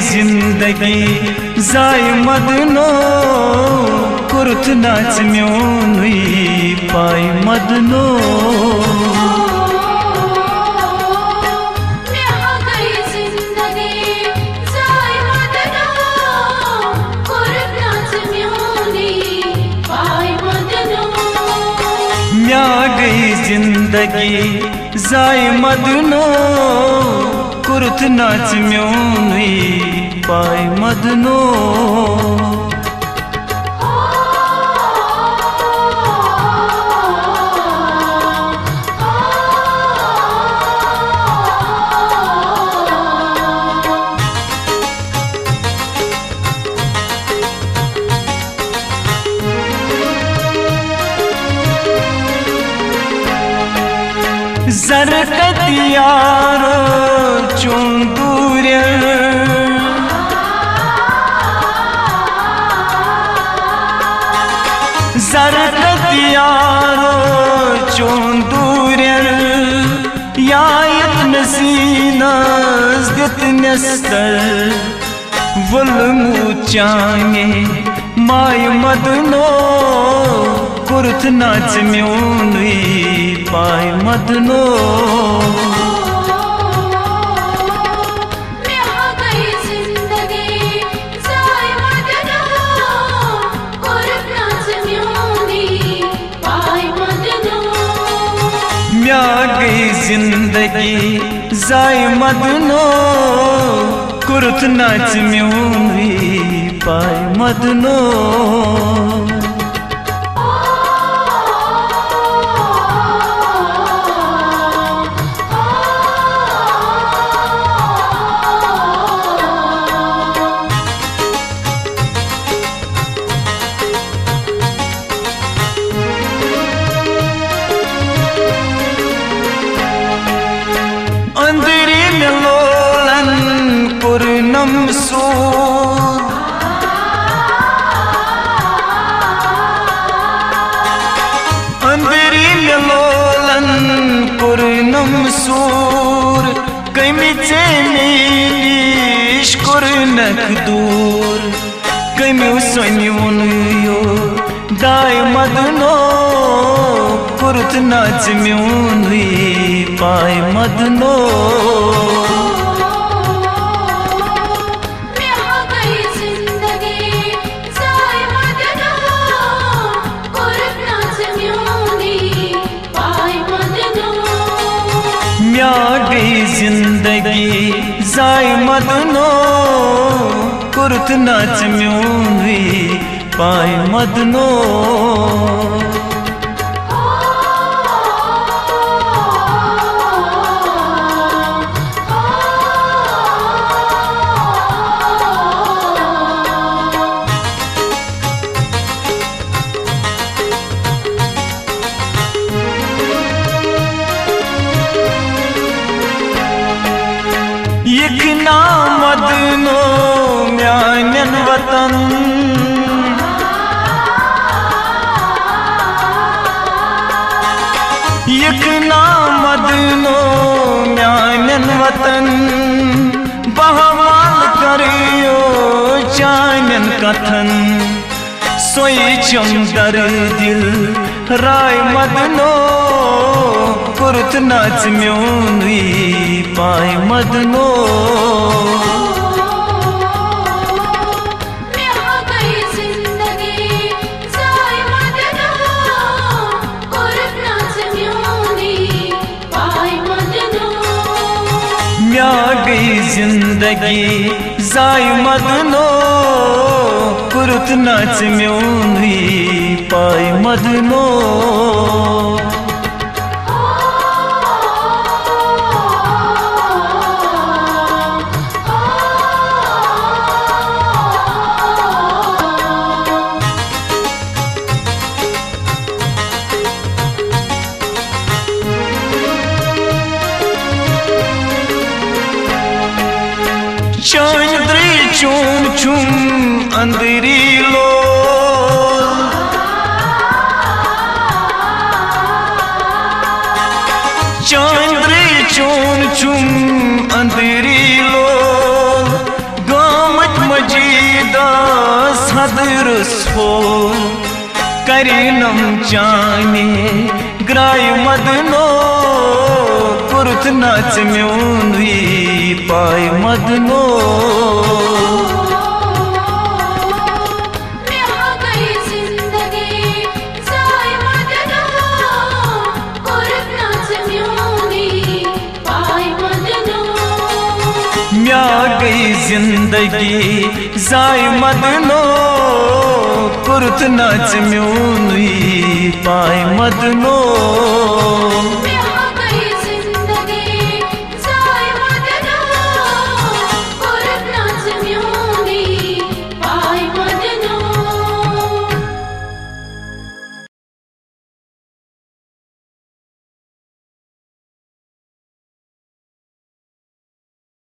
जिंदगी जाय मदनो कुर्त नाच म्योनुई पाय मदनो जिंदगी जाय मदनो कुर्त नाच म्योनुई पाय मदनो जरकतियारो चुंदूर जरकतियारो चुंदूर यायत नसीनस दित नस्तर वुलमू चांगे माय मदनो कुर्त नाच म्योनुई पाय मदनो जिंदगी जाय मदनो कुर्त नाच म्योनुई पाय मदनो अंदरी लोलन कुरनम सूर कमिचे नीश कुरनक दूर कमिउ सोन्युन यो दाय मदनो कुर्त नाच म्योनुई पाय मदनो जिंदगी जाय मदनो कुर्त नाच म्योनुई पाय मदनो यकना मदनो म्यानन वतन यकना मदनो म्यानन वतन बहवाल करियो चानन कथन सोई चमदर दिल राय मदनो कुर्त नाच म्योनुई पाय मदनो जिंदगी जाय मदनो कुर्त नाच म्योनुई पाय मदनो चंद्री चुम चुम अंदरी लो चंद्री चुम चुम अंदरी लो सदरुस हो करीनम चाने ग्राय मदनो कुरुत नाच म्यून पाय मदनो म्या गई जिंदगी जाय मदनो कुरुत नाच म्यून पाय मदनो